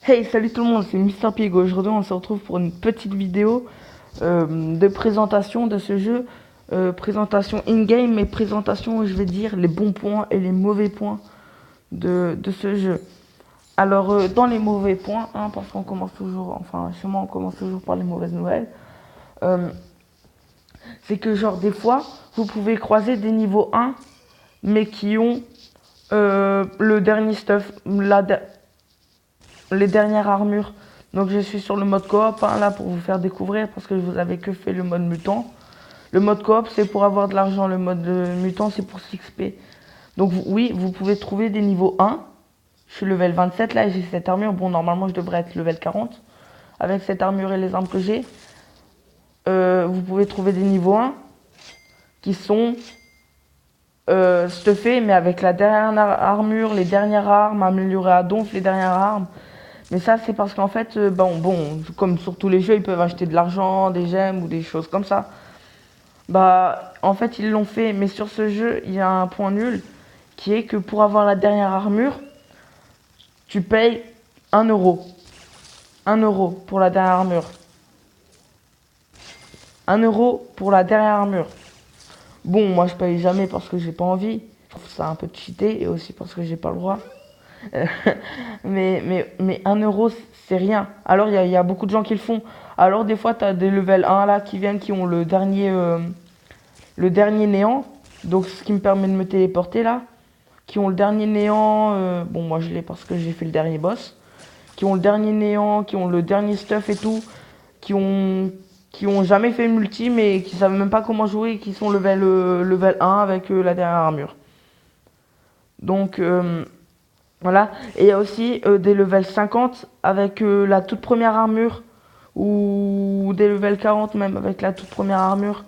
Hey, salut tout le monde, c'est Mister Pig. Aujourd'hui, on se retrouve pour une petite vidéo de présentation de ce jeu. Présentation in-game, mais présentation où je vais dire les bons points et les mauvais points de ce jeu. Alors, dans les mauvais points, hein, parce qu'on commence toujours, enfin, chez moi, on commence toujours par les mauvaises nouvelles, euh, c'est que, genre, des fois, vous pouvez croiser des niveaux 1, mais qui ont le dernier stuff, les dernières armures. Donc je suis sur le mode coop hein, là pour vous faire découvrir parce que je vous avais que fait le mode mutant. Le mode coop c'est pour avoir de l'argent, le mode mutant c'est pour s'XP. Donc oui, vous pouvez trouver des niveaux 1. Je suis level 27 là et j'ai cette armure. Bon normalement je devrais être level 40. Avec cette armure et les armes que j'ai. Vous pouvez trouver des niveaux 1 qui sont stuffés mais avec la dernière armure, les dernières armes, améliorées à donf, les dernières armes. Mais ça, c'est parce qu'en fait, comme sur tous les jeux, ils peuvent acheter de l'argent, des gemmes ou des choses comme ça. Bah, en fait, ils l'ont fait. Mais sur ce jeu, il y a un point nul qui est que pour avoir la dernière armure, tu payes 1 euro. 1 euro pour la dernière armure. 1 euro pour la dernière armure. Bon, moi, je paye jamais parce que j'ai pas envie. Je trouve ça un peu cheaté et aussi parce que j'ai pas le droit. mais 1 euro, c'est rien. Alors, il y a beaucoup de gens qui le font. Alors, des fois, tu as des level 1 là qui viennent, qui ont le dernier néant. Donc, ce qui me permet de me téléporter là. Qui ont le dernier néant. Bon, moi, je l'ai parce que j'ai fait le dernier boss. Qui ont le dernier néant, qui ont le dernier stuff et tout. Qui ont jamais fait multi, mais qui savent même pas comment jouer et qui sont level 1 avec la dernière armure. Donc. Voilà. Et il y a aussi des levels 50 avec la toute première armure. Ou des levels 40 même avec la toute première armure.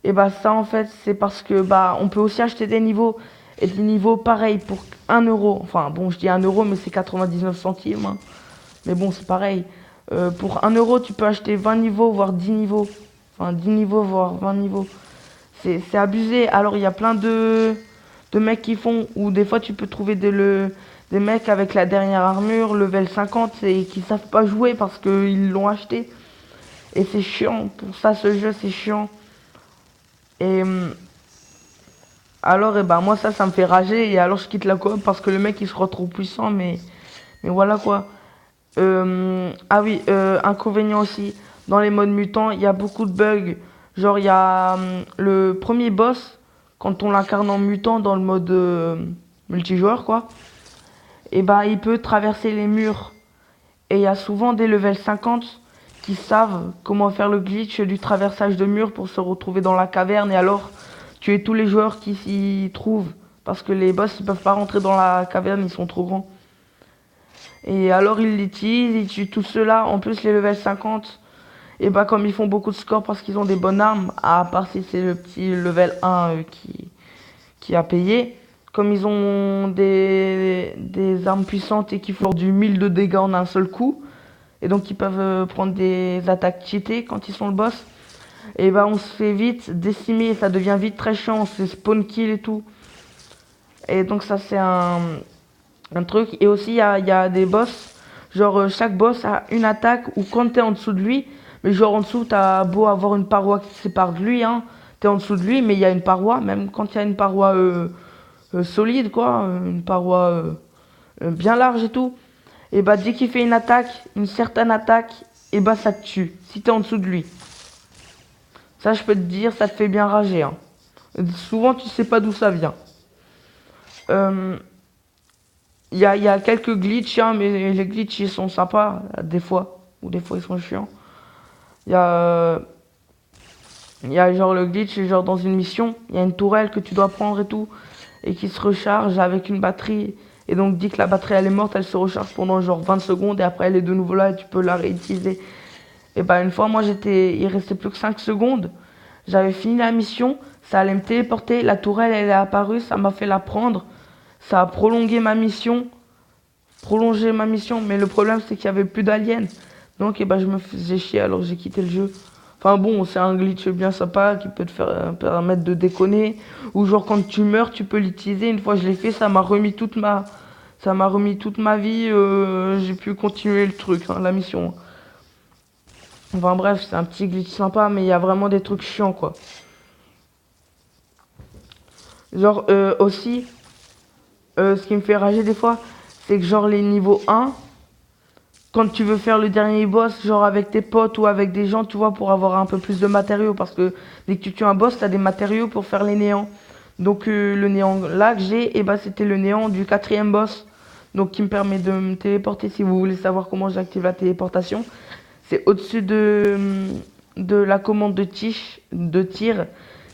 Et bah ça en fait c'est parce que bah on peut aussi acheter des niveaux. Et des niveaux pareils pour 1 euro. Enfin bon je dis 1 euro mais c'est 99 centimes. Hein. Mais bon c'est pareil. Pour 1 euro tu peux acheter 20 niveaux voire 10 niveaux. Enfin 10 niveaux voire 20 niveaux. C'est abusé. Alors il y a plein de mecs qui font, ou des fois tu peux trouver des mecs avec la dernière armure, level 50, et qui savent pas jouer parce qu'ils l'ont acheté. Et c'est chiant, pour ça ce jeu c'est chiant. Et alors, et ben, moi ça me fait rager, et alors je quitte la coop parce que le mec il se retrouve puissant, mais voilà quoi. Ah oui, inconvénient aussi, dans les modes mutants, il y a beaucoup de bugs. Genre, il y a le premier boss, quand on l'incarne en mutant dans le mode multijoueur, quoi, et bah, il peut traverser les murs. Et il y a souvent des levels 50 qui savent comment faire le glitch du traversage de murs pour se retrouver dans la caverne et alors tuer tous les joueurs qui s'y trouvent. Parce que les boss, ils peuvent pas rentrer dans la caverne, ils sont trop grands. Et alors ils l'utilisent, ils tuent tout cela. En plus les levels 50, et bah comme ils font beaucoup de scores parce qu'ils ont des bonnes armes, à part si c'est le petit level 1 qui a payé, comme ils ont des armes puissantes et qui font du 1000 de dégâts en un seul coup, et donc ils peuvent prendre des attaques cheatées quand ils sont le boss, et bah on se fait vite décimer, ça devient vite très chiant, c'est spawn kill et tout. Et donc ça c'est un truc. Et aussi, il y a des boss. Genre, chaque boss a une attaque ou quand t'es en dessous de lui. Mais genre, en dessous, t'as beau avoir une paroi qui te sépare de lui. Hein, t'es en dessous de lui, mais il y a une paroi. Même quand il y a une paroi solide, quoi. Une paroi bien large et tout. Et bah, dès qu'il fait une attaque, une certaine attaque, et bah, ça te tue. Si t'es en dessous de lui. Ça, je peux te dire, ça te fait bien rager. Hein. Souvent, tu sais pas d'où ça vient. Il y a quelques glitches, hein, mais les glitches ils sont sympas, des fois. Ou des fois ils sont chiants. Il y a, euh, il y a genre le glitch, genre dans une mission, il y a une tourelle que tu dois prendre et tout. Et qui se recharge avec une batterie. Et donc dès que la batterie elle est morte, elle se recharge pendant genre 20 secondes. Et après elle est de nouveau là et tu peux la réutiliser. Et bah une fois moi il restait plus que 5 secondes. J'avais fini la mission, ça allait me téléporter. La tourelle elle est apparue, ça m'a fait la prendre. Ça a prolongé ma mission, mais le problème c'est qu'il y avait plus d'aliens. Donc je me faisais chier alors j'ai quitté le jeu. Enfin bon, c'est un glitch bien sympa qui peut te faire permettre de déconner. Ou genre quand tu meurs, tu peux l'utiliser. Une fois je l'ai fait, ça m'a remis toute Ça m'a remis toute ma vie. J'ai pu continuer le truc, hein, la mission. Enfin bref, c'est un petit glitch sympa, mais il y a vraiment des trucs chiants, quoi. Genre, aussi, ce qui me fait rager des fois, c'est que genre les niveaux 1, quand tu veux faire le dernier boss, genre avec tes potes ou avec des gens, tu vois, pour avoir un peu plus de matériaux. Parce que dès que tu tues un boss, t'as des matériaux pour faire les néants. Donc le néant là que j'ai, et bah, c'était le néant du quatrième boss. Donc qui me permet de me téléporter. Si vous voulez savoir comment j'active la téléportation, c'est au-dessus de la commande de tir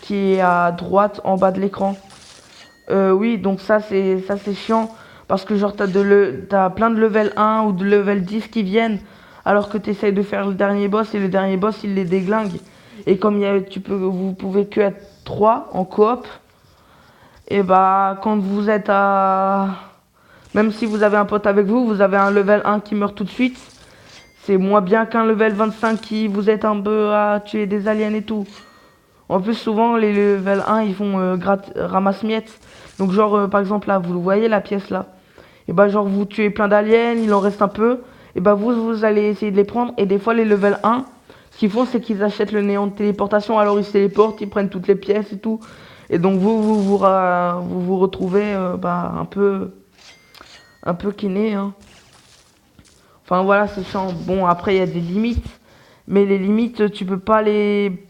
qui est à droite en bas de l'écran. Oui, donc ça c'est chiant parce que genre t'as plein de level 1 ou de level 10 qui viennent alors que t'essayes de faire le dernier boss et le dernier boss il les déglingue. Et comme vous pouvez que être 3 en coop, et bah quand vous êtes à... Même si vous avez un pote avec vous, vous avez un level 1 qui meurt tout de suite. C'est moins bien qu'un level 25 qui vous êtes un peu à tuer des aliens et tout. En plus, souvent, les level 1, ils font ramasse-miettes. Donc, genre, par exemple, là, vous voyez la pièce là. Et bah, genre, vous tuez plein d'aliens, il en reste un peu. Et bah, vous allez essayer de les prendre. Et des fois, les level 1, ce qu'ils font, c'est qu'ils achètent le néant de téléportation. Alors, ils se téléportent, ils prennent toutes les pièces et tout. Et donc, vous retrouvez bah, un peu kiné, hein. Enfin, voilà, c'est chiant. Bon, après, il y a des limites. Mais les limites, tu peux pas les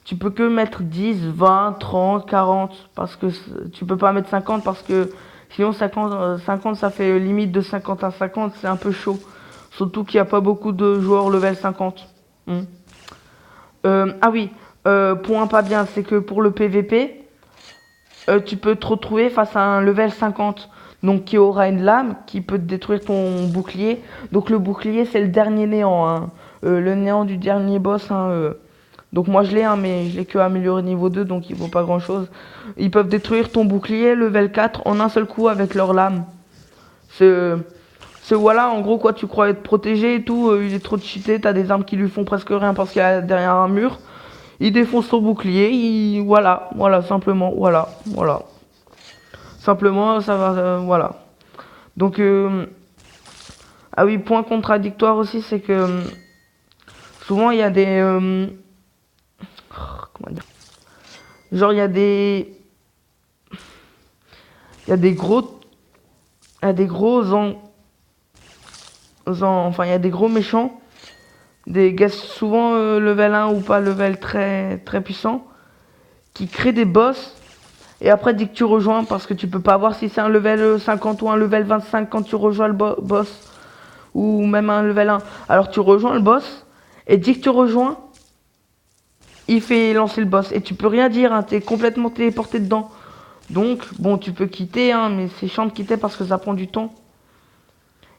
tu peux que mettre 10, 20, 30, 40 parce que tu peux pas mettre 50 parce que sinon 50 ça fait limite de 50 à 50, c'est un peu chaud. Surtout qu'il n'y a pas beaucoup de joueurs level 50. Hmm. Ah oui, point pas bien, c'est que pour le PVP, tu peux te retrouver face à un level 50. Donc qui aura une lame qui peut te détruire ton bouclier. Donc le bouclier c'est le dernier néant, hein. Le néant du dernier boss, hein, donc moi je l'ai, hein, mais je l'ai que amélioré niveau 2, donc il vaut pas grand chose. Ils peuvent détruire ton bouclier level 4 en un seul coup avec leur lame. C'est voilà, en gros quoi, tu crois être protégé et tout, il est trop cheaté, t'as des armes qui lui font presque rien parce qu'il y a derrière un mur. Il défonce ton bouclier, voilà, simplement, voilà. Simplement, ça va, voilà. Donc, ah oui, point contradictoire aussi, c'est que souvent il y a des... comment dire? Genre, il y a des gros... Il y a des gros enfin, il y a des gros méchants. Des gars souvent level 1 ou pas level très, très puissant. Qui créent des boss. Et après, dès que tu rejoins, parce que tu peux pas voir si c'est un level 50 ou un level 25 quand tu rejoins le boss. Ou même un level 1. Alors, tu rejoins le boss. Et dès que tu rejoins, il fait lancer le boss. Et tu peux rien dire, hein, t'es complètement téléporté dedans. Donc, bon, tu peux quitter, hein, mais c'est chiant de quitter parce que ça prend du temps.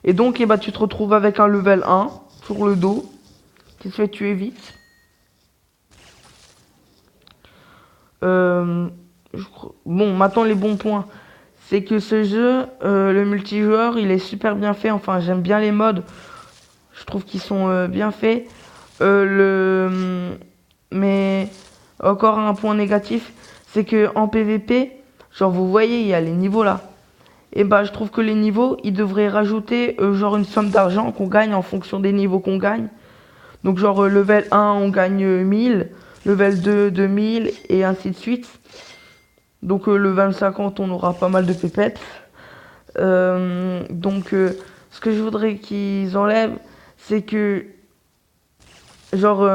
Et donc, eh ben, tu te retrouves avec un level 1 sur le dos qui se fait tuer vite. Bon, maintenant, les bons points. C'est que ce jeu, le multijoueur, il est super bien fait. Enfin, j'aime bien les modes. Je trouve qu'ils sont bien faits. Mais encore un point négatif, c'est que en PVP, genre vous voyez, il y a les niveaux là. Et bah je trouve que les niveaux, ils devraient rajouter genre une somme d'argent qu'on gagne en fonction des niveaux qu'on gagne. Donc genre level 1 on gagne 1000, level 2 2000 et ainsi de suite. Donc level 50 on aura pas mal de pépettes. Ce que je voudrais qu'ils enlèvent, c'est que genre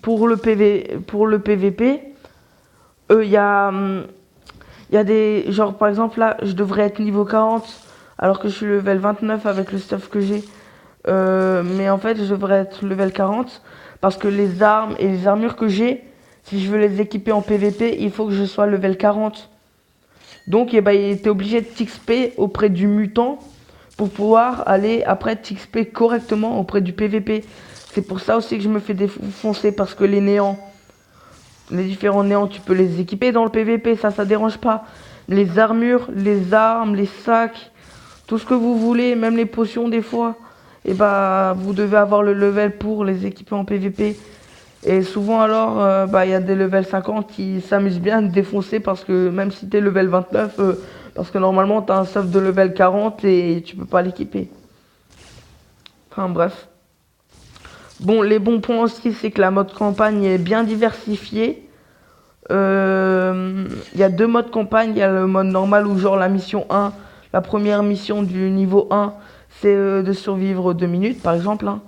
pour le PVP, il y a des... Genre, par exemple, là, je devrais être niveau 40, alors que je suis level 29 avec le stuff que j'ai. Mais en fait, je devrais être level 40, parce que les armes et les armures que j'ai, si je veux les équiper en PVP, il faut que je sois level 40. Donc, eh ben, il était obligé de t'XP auprès du mutant, pour pouvoir aller après t'XP correctement auprès du PVP. C'est pour ça aussi que je me fais défoncer, parce que les néants... Les différents néants, tu peux les équiper dans le PVP, ça dérange pas. Les armures, les armes, les sacs, tout ce que vous voulez, même les potions des fois, et bah vous devez avoir le level pour les équiper en PVP. Et souvent alors, bah il y a des level 50 qui s'amusent bien à te défoncer parce que même si t'es level 29, Parce que normalement, t'as un stuff de level 40 et tu peux pas l'équiper. Enfin bref. Bon, les bons points aussi, c'est que la mode campagne est bien diversifiée. Il y a deux modes campagne. Il y a le mode normal où genre la mission 1, la première mission du niveau 1, c'est de survivre 2 minutes par exemple. Hein.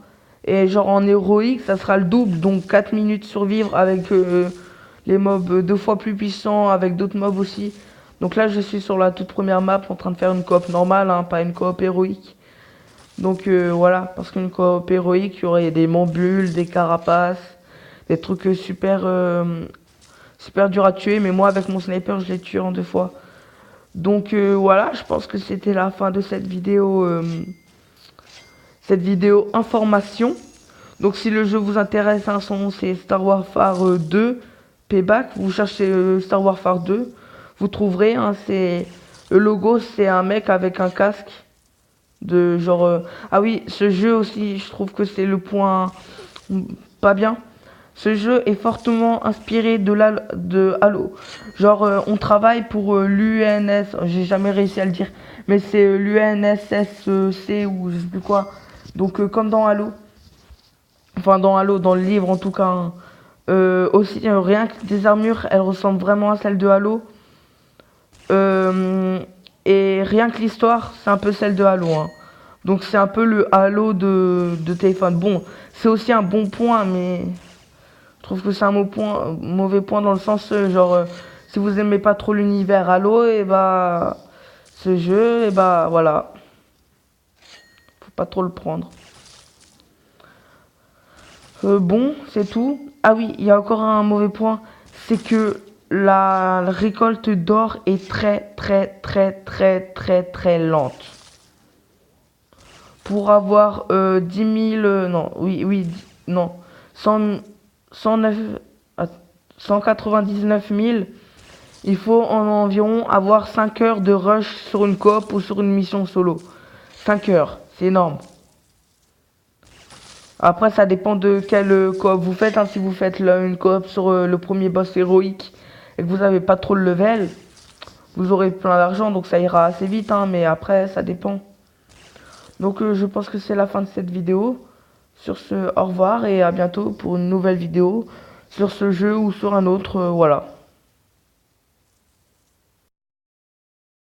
Et genre en héroïque, ça sera le double, donc 4 minutes survivre avec les mobs deux fois plus puissants, avec d'autres mobs aussi. Donc là, je suis sur la toute première map en train de faire une coop normale, hein, pas une coop héroïque. Donc voilà, parce qu'une coop héroïque, il y aurait des mambules, des carapaces, des trucs super dur à tuer, mais moi avec mon sniper je l'ai tué en 2 fois. Donc voilà, je pense que c'était la fin de cette vidéo information. Donc si le jeu vous intéresse, hein, son nom c'est Star Warfare 2 Payback. Vous cherchez Star Warfare 2, vous trouverez. Hein, c'est le logo, c'est un mec avec un casque de genre. Ah oui, ce jeu aussi, je trouve que c'est le point pas bien. Ce jeu est fortement inspiré de Halo. Genre, on travaille pour l'UNS, j'ai jamais réussi à le dire, mais c'est l'UNSSC ou je sais plus quoi. Donc, comme dans Halo, enfin dans Halo, dans le livre en tout cas. Hein. Aussi, rien que des armures, elles ressemblent vraiment à celles de Halo. Et rien que l'histoire, c'est un peu celle de Halo. Hein. Donc, c'est un peu le Halo de téléphone. Bon, c'est aussi un bon point, mais. Je trouve que c'est un mauvais point dans le sens, genre, si vous aimez pas trop l'univers Halo, et bah, ce jeu, et bah, voilà. Faut pas trop le prendre. Bon, c'est tout. Ah oui, il y a encore un mauvais point, c'est que la récolte d'or est très lente. Pour avoir 10 000, non, oui, non, 100, 109, 199 000, il faut en environ avoir 5 heures de rush sur une coop ou sur une mission solo. 5 heures, c'est énorme. Après, ça dépend de quelle coop vous faites. Hein. Si vous faites une coop sur le premier boss héroïque et que vous n'avez pas trop le level, vous aurez plein d'argent, donc ça ira assez vite. Hein, mais après, ça dépend. Donc, je pense que c'est la fin de cette vidéo. Sur ce, au revoir et à bientôt pour une nouvelle vidéo sur ce jeu ou sur un autre. Voilà.